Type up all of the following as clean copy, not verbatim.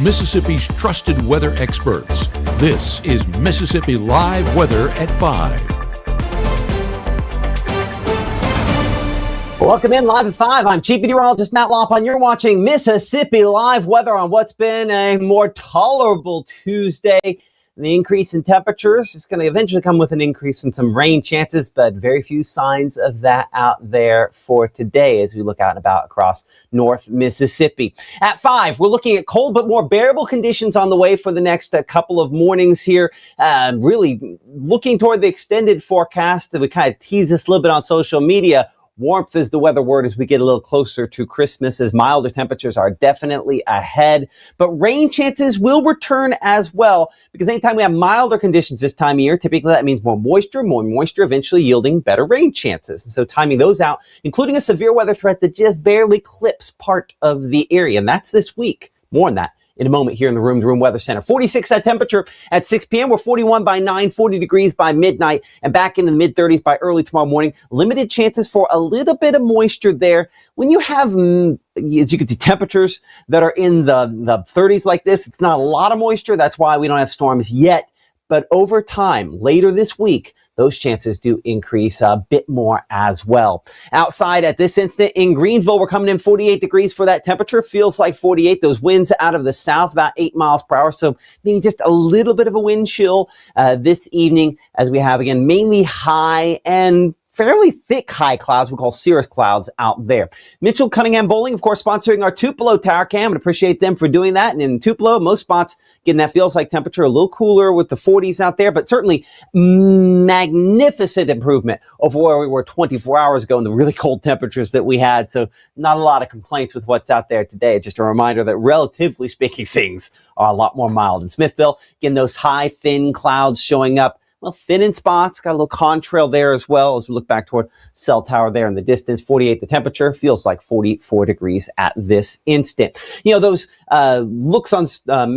Mississippi's trusted weather experts. This is Mississippi Live Weather at 5. Welcome in Live at 5. I'm Chief Meteorologist Matt Loppon. You're watching Mississippi Live Weather on what's been a more tolerable Tuesday. The increase in temperatures is going to eventually come with an increase in some rain chances, but very few signs of that out there for today as we look out and about across North Mississippi. At 5, we're looking at cold but more bearable conditions on the way for the next couple of mornings here. Really looking toward the extended forecast that we kind of tease this a little bit on social media. Warmth is the weather word as we get a little closer to Christmas, as milder temperatures are definitely ahead. But rain chances will return as well, because anytime we have milder conditions this time of year, typically that means more moisture eventually yielding better rain chances. And so timing those out, including a severe weather threat that just barely clips part of the area. And that's this week. More on that in a moment here in the Room to Room Weather Center. 46 that temperature at 6 p.m. We're 41 by 9, 40 degrees by midnight, and back into the mid-30s by early tomorrow morning. Limited chances for a little bit of moisture there. When you have, as you can see, temperatures that are in the 30s like this, it's not a lot of moisture. That's why we don't have storms yet. But over time, later this week, those chances do increase a bit more as well. Outside at this instant in Greenville, we're coming in 48 degrees for that temperature. Feels like 48. Those winds out of the south, about 8 miles per hour. So maybe just a little bit of a wind chill this evening as we have, again, mainly high and fairly thick high clouds we call cirrus clouds out there. Mitchell Cunningham Bowling, of course, sponsoring our Tupelo Tower Cam, and appreciate them for doing that. And in Tupelo, most spots getting that feels like temperature a little cooler with the 40s out there, but certainly magnificent improvement over where we were 24 hours ago and the really cold temperatures that we had. So not a lot of complaints with what's out there today. Just a reminder that relatively speaking, things are a lot more mild. In Smithville, again, those high, thin clouds showing up. Well, thin in spots, got a little contrail there as well as we look back toward Cell Tower there in the distance. 48 the temperature, feels like 44 degrees at this instant. You know, those looks on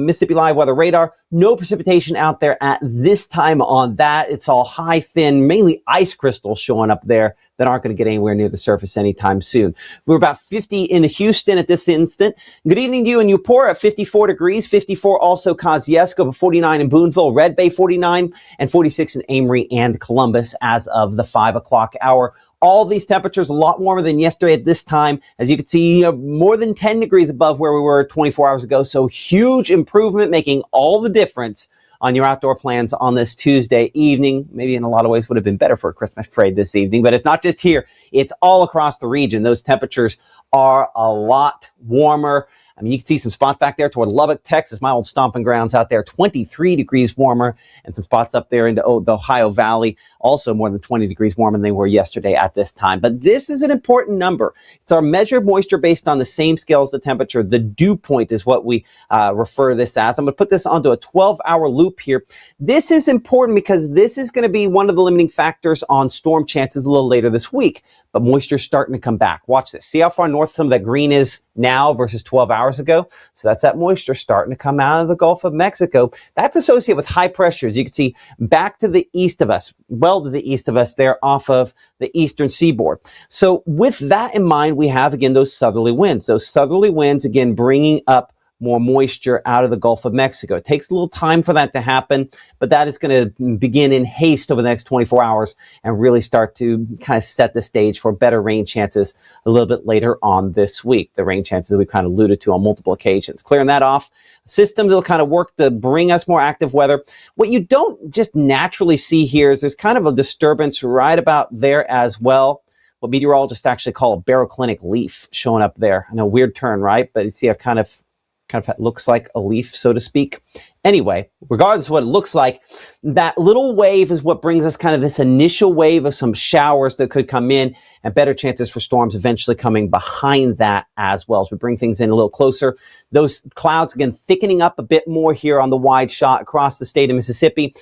Mississippi Live Weather Radar, no precipitation out there at this time on that. It's all high, thin, mainly ice crystals showing up there that aren't going to get anywhere near the surface anytime soon. We're about 50 in Houston at this instant. Good evening to you in Newport at 54 degrees, 54 also Kosciuszko, but 49 in Boonville, Red Bay 49, and 46 in Amory and Columbus as of the 5 o'clock hour. All these temperatures a lot warmer than yesterday at this time. As you can see, more than 10 degrees above where we were 24 hours ago. So huge improvement, making all the difference on your outdoor plans on this Tuesday evening. Maybe in a lot of ways would have been better for a Christmas parade this evening, but it's not just here. It's all across the region. Those temperatures are a lot warmer. I mean, you can see some spots back there toward Lubbock, Texas, my old stomping grounds out there, 23 degrees warmer, and some spots up there into the Ohio Valley, also more than 20 degrees warmer than they were yesterday at this time. But this is an important number. It's our measured moisture based on the same scale as the temperature. The dew point is what we refer to this as. I'm going to put this onto a 12-hour loop here. This is important because this is going to be one of the limiting factors on storm chances a little later this week. But moisture's starting to come back. Watch this. See how far north some of that green is now versus 12 hours ago? So that's that moisture starting to come out of the Gulf of Mexico. That's associated with high pressures. You can see back to the east of us, well to the east of us there off of the eastern seaboard. So with that in mind, we have, again, those southerly winds. Those southerly winds, again, bringing up more moisture out of the Gulf of Mexico. It takes a little time for that to happen, but that is going to begin in haste over the next 24 hours and really start to kind of set the stage for better rain chances a little bit later on this week. The rain chances we kind of alluded to on multiple occasions. Clearing that off, system that will kind of work to bring us more active weather. What you don't just naturally see here is there's kind of a disturbance right about there as well. What meteorologists actually call a baroclinic leaf showing up there. I know, weird turn, right? But you see a kind of looks like a leaf, so to speak. Anyway, regardless of what it looks like, that little wave is what brings us kind of this initial wave of some showers that could come in and better chances for storms eventually coming behind that as well. As we bring things in a little closer, those clouds, again, thickening up a bit more here on the wide shot across the state of Mississippi.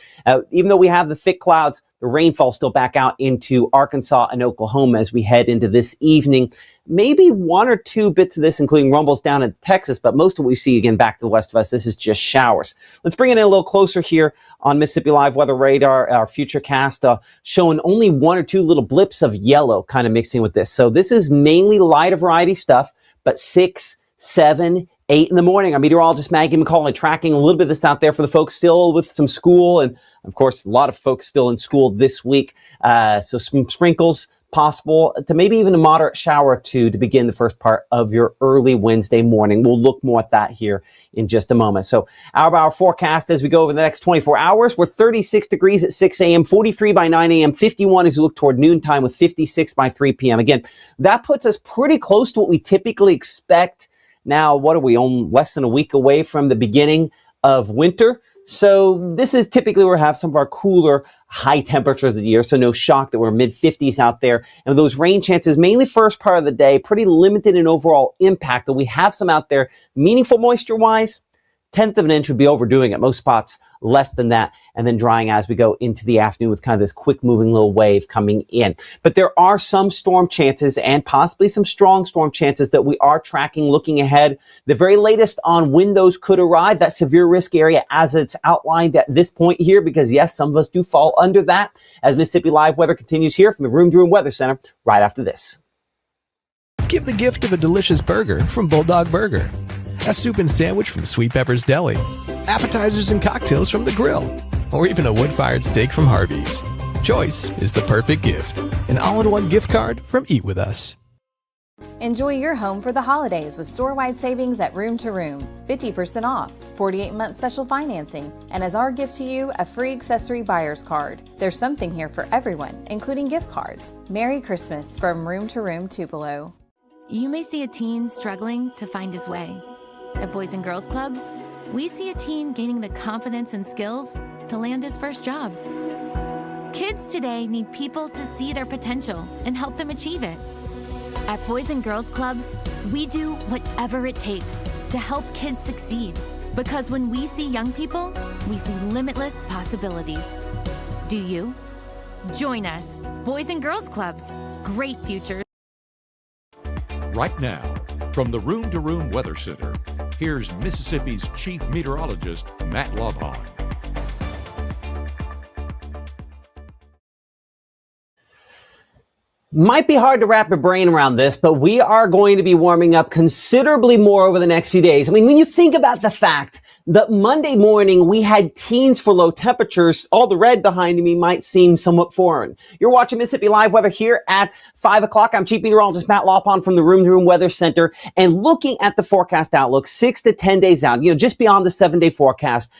Even though we have the thick clouds, the rainfall still back out into Arkansas and Oklahoma as we head into this evening. Maybe one or two bits of this, including rumbles down in Texas, but most of what we see, again, back to the west of us, this is just showers. Let's bring it in a little closer here on Mississippi Live Weather Radar, our futurecast, showing only one or two little blips of yellow kind of mixing with this. So this is mainly lighter variety stuff, but 6, 7, 8 in the morning. Our meteorologist Maggie McCauley tracking a little bit of this out there for the folks still with some school, and of course a lot of folks still in school this week. So some sprinkles possible to maybe even a moderate shower or two to begin the first part of your early Wednesday morning. We'll look more at that here in just a moment. So hour by hour forecast as we go over the next 24 hours. We're 36 degrees at 6 a.m., 43 by 9 a.m., 51 as we look toward noontime with 56 by 3 p.m. Again, that puts us pretty close to what we typically expect. Now, what are we on? Less than a week away from the beginning of winter. So this is typically where we have some of our cooler high temperatures of the year. So no shock that we're mid 50s out there. And those rain chances, mainly first part of the day, pretty limited in overall impact. But we have some out there meaningful moisture wise. 1/10 of an inch would be overdoing it. Most spots less than that, and then drying as we go into the afternoon with kind of this quick moving little wave coming in. But there are some storm chances and possibly some strong storm chances that we are tracking looking ahead. The very latest on when those could arrive, that severe risk area as it's outlined at this point here, because yes, some of us do fall under that as Mississippi Live Weather continues here from the Room to Room Weather Center right after this. Give the gift of a delicious burger from Bulldog Burger. A soup and sandwich from Sweet Pepper's Deli, appetizers and cocktails from The Grill, or even a wood-fired steak from Harvey's. Choice is the perfect gift. An all-in-one gift card from Eat With Us. Enjoy your home for the holidays with store-wide savings at Room to Room. 50% off, 48-month special financing, and as our gift to you, a free accessory buyer's card. There's something here for everyone, including gift cards. Merry Christmas from Room to Room Tupelo. You may see a teen struggling to find his way. At Boys and Girls Clubs, we see a teen gaining the confidence and skills to land his first job. Kids today need people to see their potential and help them achieve it. At Boys and Girls Clubs, we do whatever it takes to help kids succeed. Because when we see young people, we see limitless possibilities. Do you? Join us, Boys and Girls Clubs. Great futures. Right now, from the Room to Room Weather Center, here's Mississippi's Chief Meteorologist, Matt Lobhon. Might be hard to wrap your brain around this, but we are going to be warming up considerably more over the next few days. I mean, when you think about the fact that Monday morning we had teens for low temperatures, all the red behind me might seem somewhat foreign. You're watching Mississippi Live Weather here at 5 o'clock. I'm Chief Meteorologist Matt Lopon from the Room to Room Weather Center, and looking at the forecast outlook 6 to 10 days out, just beyond the 7-day forecast,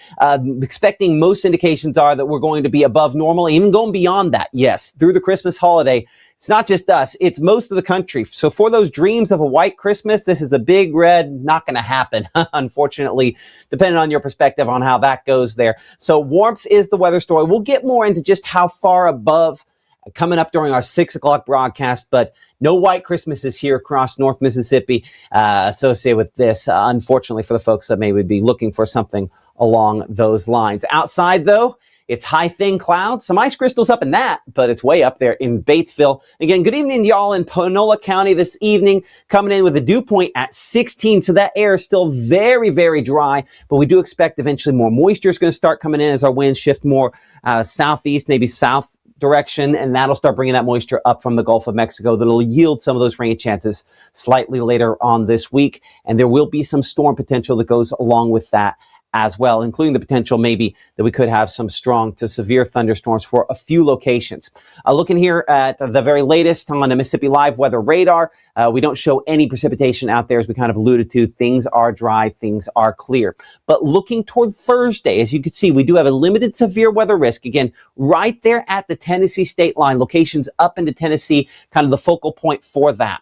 expecting most indications are that we're going to be above normal, even going beyond that. Yes, through the Christmas holiday. It's not just us, it's most of the country. So for those dreams of a white Christmas, this is a big red, not going to happen, unfortunately, depending on your perspective on how that goes there. So warmth is the weather story. We'll get more into just how far above coming up during our 6 o'clock broadcast, but no white Christmases here across North Mississippi associated with this, unfortunately, for the folks that maybe would be looking for something along those lines. Outside, though, it's high, thin clouds. Some ice crystals up in that, but it's way up there in Batesville. Again, good evening to y'all in Panola County this evening, coming in with a dew point at 16. So that air is still very, very dry, but we do expect eventually more moisture is going to start coming in as our winds shift more southeast, maybe south direction, and that'll start bringing that moisture up from the Gulf of Mexico. That'll yield some of those rain chances slightly later on this week, and there will be some storm potential that goes along with that as well, including the potential maybe that we could have some strong to severe thunderstorms for a few locations. Looking here at the very latest on the Mississippi Live Weather Radar, we don't show any precipitation out there, as we kind of alluded to. Things are dry, things are clear. But looking toward Thursday, as you can see, we do have a limited severe weather risk. Again, right there at the Tennessee state line, locations up into Tennessee, kind of the focal point for that.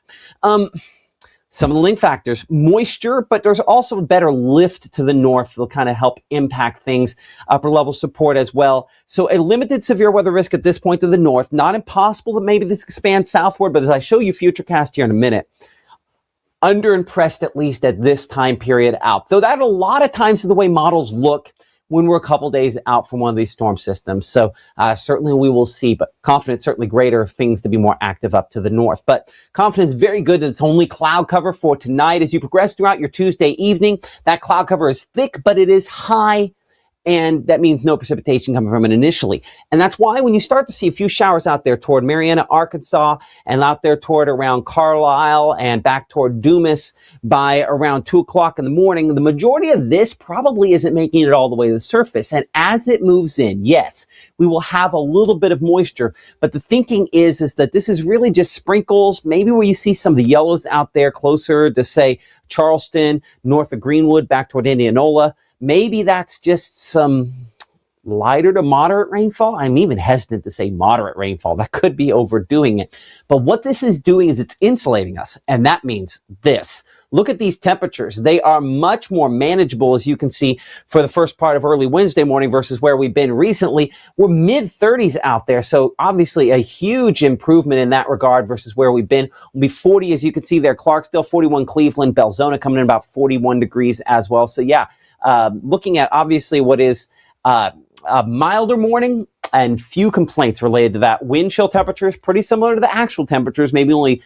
Some of the link factors, moisture, but there's also a better lift to the north that'll kind of help impact things, upper level support as well. So a limited severe weather risk at this point to the north. Not impossible that maybe this expands southward, but as I show you Futurecast here in a minute, underimpressed at least at this time period out. Though that a lot of times is the way models look when we're a couple days out from one of these storm systems. So certainly we will see, but confidence certainly greater of things to be more active up to the north. But confidence very good that it's only cloud cover for tonight. As you progress throughout your Tuesday evening, that cloud cover is thick, but it is high and that means no precipitation coming from it initially. And that's why when you start to see a few showers out there toward Marietta, Arkansas, and out there toward around Carlisle and back toward Dumas by around 2 o'clock in the morning, the majority of this probably isn't making it all the way to the surface. And as it moves in, yes, we will have a little bit of moisture, but the thinking is that this is really just sprinkles, maybe where you see some of the yellows out there closer to, say, Charleston, north of Greenwood, back toward Indianola. Maybe that's just some lighter to moderate rainfall. I'm even hesitant to say moderate rainfall. That could be overdoing it. But what this is doing is it's insulating us, and that means this. Look at these temperatures. They are much more manageable, as you can see, for the first part of early Wednesday morning versus where we've been recently. We're mid-30s out there, so obviously a huge improvement in that regard versus where we've been. We'll be 40, as you can see there, Clarksdale, 41 Cleveland, Belzona coming in about 41 degrees as well. So yeah, looking at obviously what is a milder morning and few complaints related to that. Wind chill temperatures pretty similar to the actual temperatures, maybe only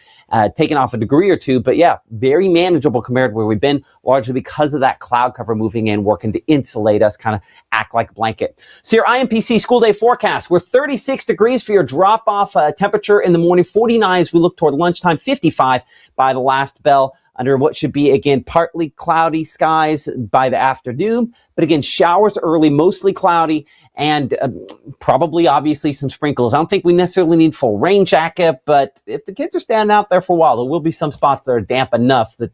taking off a degree or two, but yeah, very manageable compared to where we've been, largely because of that cloud cover moving in, working to insulate us, kind of act like a blanket. So your IMPC school day forecast, we're 36 degrees for your drop-off temperature in the morning, 49 as we look toward lunchtime, 55 by the last bell, under what should be, again, partly cloudy skies by the afternoon. But again, showers early, mostly cloudy, and probably, obviously, some sprinkles. I don't think we necessarily need full rain jacket, but if the kids are standing out there for a while, there will be some spots that are damp enough that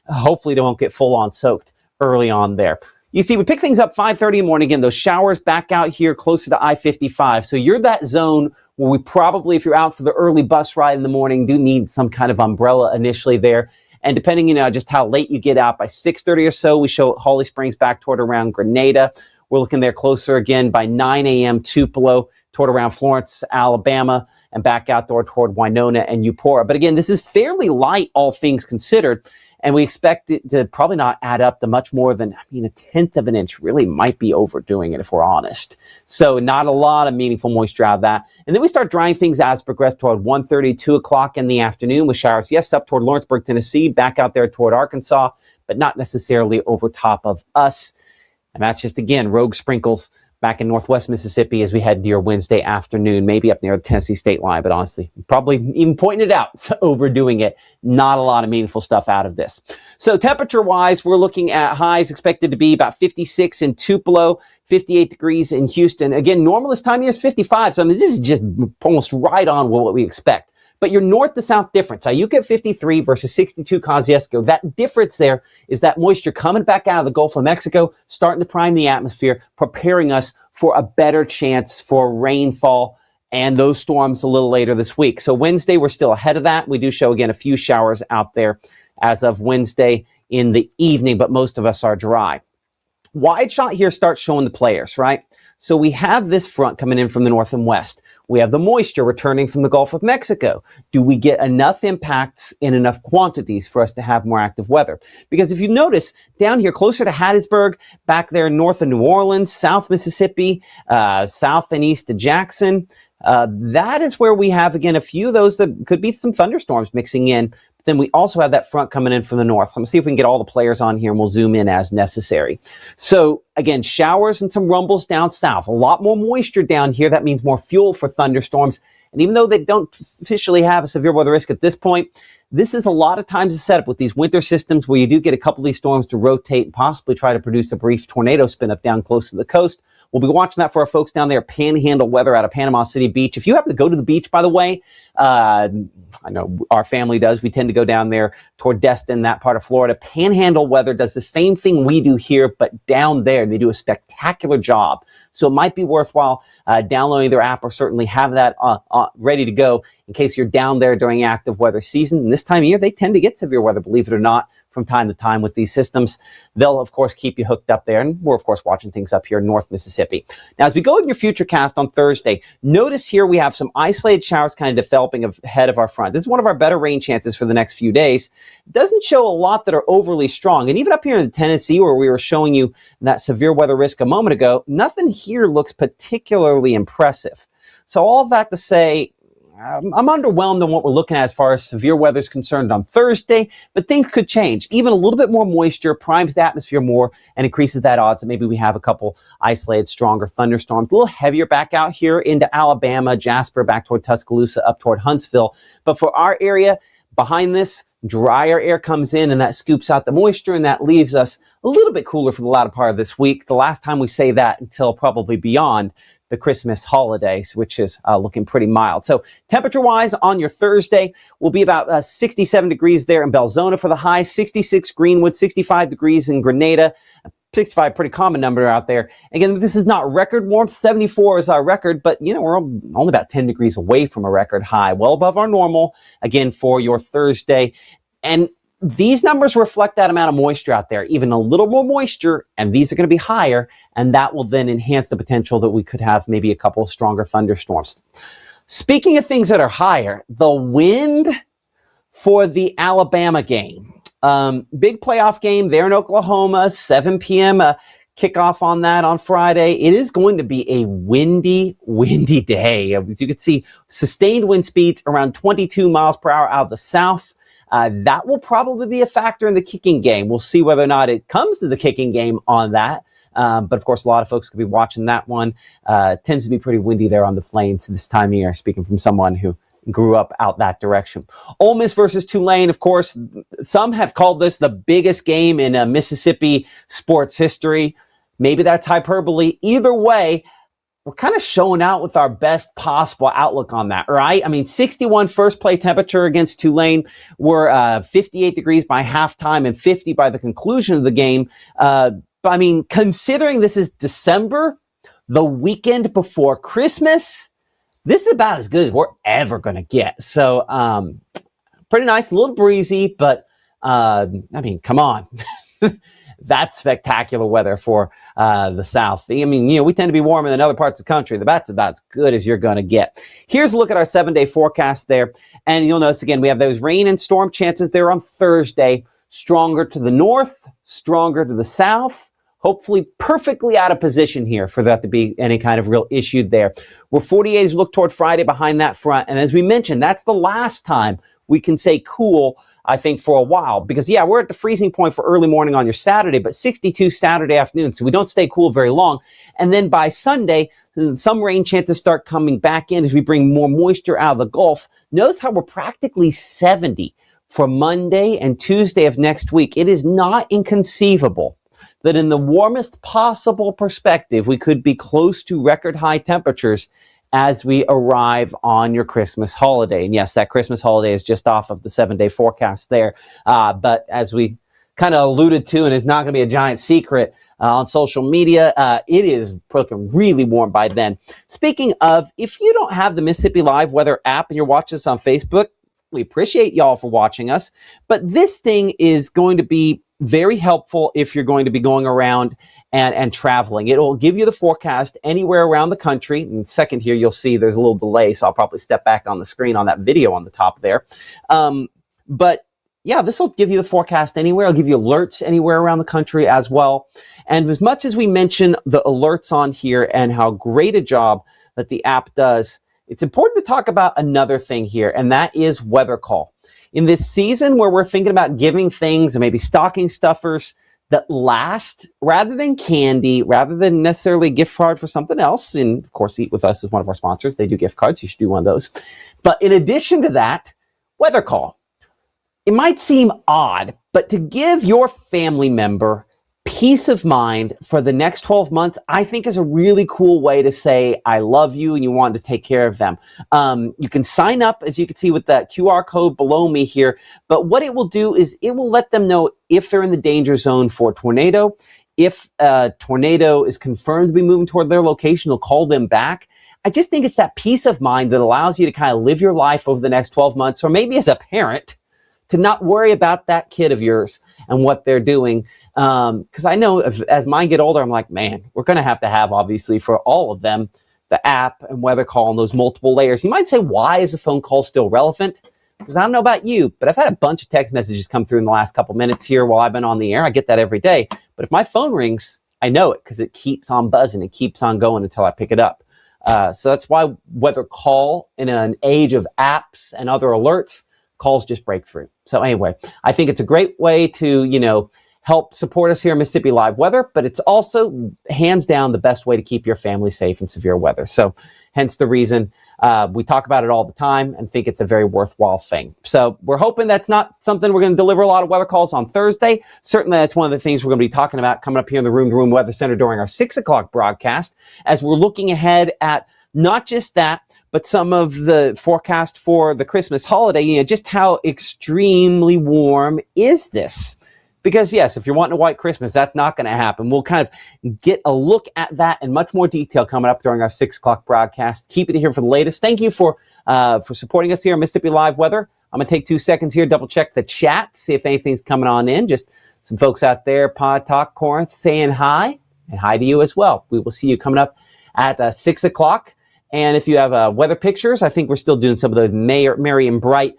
hopefully they won't get full-on soaked early on there. You see, we pick things up 5:30 in the morning. Again, those showers back out here closer to I-55. So you're that zone where we probably, if you're out for the early bus ride in the morning, do need some kind of umbrella initially there. And depending, just how late you get out, by 6:30 or so, we show Holly Springs back toward around Grenada. We're looking there closer again by 9 a.m. Tupelo toward around Florence, Alabama, and back out toward Winona and Eupora. But again, this is fairly light, all things considered. And we expect it to probably not add up to much more than, a tenth of an inch. Really might be overdoing it if we're honest. So not a lot of meaningful moisture out of that. And then we start drying things as progress toward 1:30, 2 o'clock in the afternoon with showers, yes, up toward Lawrenceburg, Tennessee, back out there toward Arkansas, but not necessarily over top of us. And that's just, again, rogue sprinkles back in northwest Mississippi as we head near Wednesday afternoon, maybe up near the Tennessee state line, but honestly, probably even pointing it out, so overdoing it. Not a lot of meaningful stuff out of this. So temperature-wise, we're looking at highs expected to be about 56 in Tupelo, 58 degrees in Houston. Again, normal this time of year is 55, so this is just almost right on what we expect. But your north to south difference, you get 53 versus 62 Kosciuszko. That difference there is that moisture coming back out of the Gulf of Mexico, starting to prime the atmosphere, preparing us for a better chance for rainfall and those storms a little later this week. So Wednesday, we're still ahead of that. We do show, again, a few showers out there as of Wednesday in the evening, but most of us are dry. Wide shot here starts showing the players, right? So we have this front coming in from the north and west. We have the moisture returning from the Gulf of Mexico. Do we get enough impacts in enough quantities for us to have more active weather? Because if you notice, down here closer to Hattiesburg, back there north of New Orleans, South Mississippi, south and east of Jackson, that is where we have, again, a few of those that could be some thunderstorms mixing in. But then we also have that front coming in from the north. So I'm going to see if we can get all the players on here, and we'll zoom in as necessary. So again, showers and some rumbles down south. A lot more moisture down here. That means more fuel for thunderstorms. And even though they don't officially have a severe weather risk at this point, this is a lot of times a setup with these winter systems where you do get a couple of these storms to rotate and possibly try to produce a brief tornado spin up down close to the coast. We'll be watching that for our folks down there, Panhandle Weather out of Panama City Beach. If you happen to go to the beach, by the way, I know our family does. We tend to go down there toward Destin, that part of Florida. Panhandle Weather does the same thing we do here, but down there, they do a spectacular job. So it might be worthwhile downloading their app or certainly have that ready to go in case you're down there during active weather season. And this time of year, they tend to get severe weather, believe it or not, from time to time with these systems. They'll, of course, keep you hooked up there. And we're, of course, watching things up here in North Mississippi. Now, as we go in your futurecast on Thursday, notice here we have some isolated showers kind of developing ahead of our front. This is one of our better rain chances for the next few days. It doesn't show a lot that are overly strong. And even up here in Tennessee, where we were showing you that severe weather risk a moment ago, nothing here looks particularly impressive. So all of that to say, I'm underwhelmed on what we're looking at as far as severe weather is concerned on Thursday, but things could change. Even a little bit more moisture primes the atmosphere more and increases that odds that maybe we have a couple isolated, stronger thunderstorms. A little heavier back out here into Alabama, Jasper, back toward Tuscaloosa, up toward Huntsville. But for our area, behind this, drier air comes in and that scoops out the moisture, and that leaves us a little bit cooler for the latter part of this week. The last time we say that until probably beyond the Christmas holidays, which is looking pretty mild. So temperature-wise on your Thursday will be about 67 degrees there in Belzona for the high, 66 Greenwood, 65 degrees in Grenada, 65, pretty common number out there. Again, this is not record warmth. 74 is our record, but we're only about 10 degrees away from a record high, well above our normal, again, for your Thursday. And these numbers reflect that amount of moisture out there, even a little more moisture, and these are going to be higher, and that will then enhance the potential that we could have maybe a couple of stronger thunderstorms. Speaking of things that are higher, the wind for the Alabama game. Big playoff game there in Oklahoma, 7 p.m. Kickoff on that on Friday. It is going to be a windy day. As you can see, sustained wind speeds around 22 miles per hour out of the south. That will probably be a factor in the kicking game. We'll see whether or not it comes to the kicking game on that. But of course, a lot of folks could be watching that one. Tends to be pretty windy there on the plains this time of year, speaking from someone who grew up out that direction. Ole Miss versus Tulane, of course, some have called this the biggest game in Mississippi sports history. Maybe that's hyperbole. Either way, we're kind of showing out with our best possible outlook on that, right? I mean, 61 first play temperature against Tulane. We're 58 degrees by halftime and 50 by the conclusion of the game. But I mean, considering this is December, the weekend before Christmas, this is about as good as we're ever going to get. So, pretty nice, a little breezy, but I mean, come on. That's spectacular weather for the South. I mean, we tend to be warmer than other parts of the country. That's about as good as you're going to get. Here's a look at our 7-day forecast there. And you'll notice, again, we have those rain and storm chances there on Thursday. Stronger to the north, stronger to the south. Hopefully perfectly out of position here for that to be any kind of real issue there. We're 48 as we look toward Friday behind that front. And as we mentioned, that's the last time we can say cool, I think, for a while. Because, yeah, we're at the freezing point for early morning on your Saturday, but 62 Saturday afternoon. So we don't stay cool very long. And then by Sunday, some rain chances start coming back in as we bring more moisture out of the Gulf. Notice how we're practically 70 for Monday and Tuesday of next week. It is not inconceivable that in the warmest possible perspective, we could be close to record high temperatures as we arrive on your Christmas holiday. And yes, that Christmas holiday is just off of the 7-day forecast there. But as we kind of alluded to, and it's not going to be a giant secret on social media, it is looking really warm by then. Speaking of, if you don't have the Mississippi Live Weather app and you're watching us on Facebook, we appreciate y'all for watching us. But this thing is going to be very helpful if you're going to be going around and traveling. It will give you the forecast anywhere around the country. In a second here, you'll see there's a little delay, so I'll probably step back on the screen on that video on the top there. But yeah, this will give you the forecast anywhere. It'll give you alerts anywhere around the country as well. And as much as we mention the alerts on here and how great a job that the app does, it's important to talk about another thing here, and that is weather call. In this season where we're thinking about giving things and maybe stocking stuffers that last, rather than candy, rather than necessarily a gift card for something else, and of course, Eat With Us is one of our sponsors. They do gift cards. You should do one of those. But in addition to that, weather call. It might seem odd, but to give your family member peace of mind for the next 12 months, I think is a really cool way to say, I love you and you want to take care of them. You can sign up, as you can see with that QR code below me here. But what it will do is it will let them know if they're in the danger zone for a tornado. If a tornado is confirmed to be moving toward their location, it'll call them back. I just think it's that peace of mind that allows you to kind of live your life over the next 12 months, or maybe as a parent, to not worry about that kid of yours and what they're doing. Because I know as mine get older, I'm like, man, we're going to have, obviously, for all of them, the app and weather call and those multiple layers. You might say, why is a phone call still relevant? Because I don't know about you, but I've had a bunch of text messages come through in the last couple minutes here while I've been on the air. I get that every day. But if my phone rings, I know it because it keeps on buzzing. It keeps on going until I pick it up. So that's why weather call in an age of apps and other alerts, calls just break through. So anyway, I think it's a great way to, help support us here in Mississippi Live Weather, but it's also hands down the best way to keep your family safe in severe weather. So hence the reason we talk about it all the time and think it's a very worthwhile thing. So we're hoping that's not something we're going to deliver a lot of weather calls on Thursday. Certainly that's one of the things we're going to be talking about coming up here in the Room to Room Weather Center during our 6 o'clock broadcast, as we're looking ahead at not just that, but some of the forecast for the Christmas holiday, just how extremely warm is this? Because yes, if you're wanting a white Christmas, that's not going to happen. We'll kind of get a look at that in much more detail coming up during our 6 o'clock broadcast. Keep it here for the latest. Thank you for supporting us here in Mississippi Live Weather. I'm going to take 2 seconds here, double check the chat, see if anything's coming on in. Just some folks out there, Pod Talk Corinth, saying hi, and hi to you as well. We will see you coming up at 6 o'clock. And if you have weather pictures, I think we're still doing some of those merry and bright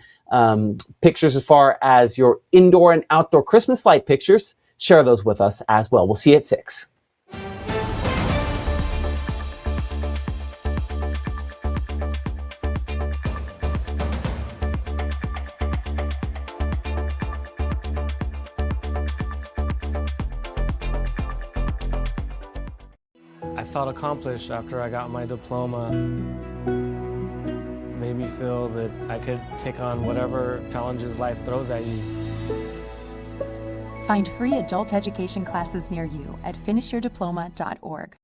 pictures as far as your indoor and outdoor Christmas light pictures. Share those with us as well. We'll see you at 6. I felt accomplished after I got my diploma. Made me feel that I could take on whatever challenges life throws at you. Find free adult education classes near you at finishyourdiploma.org.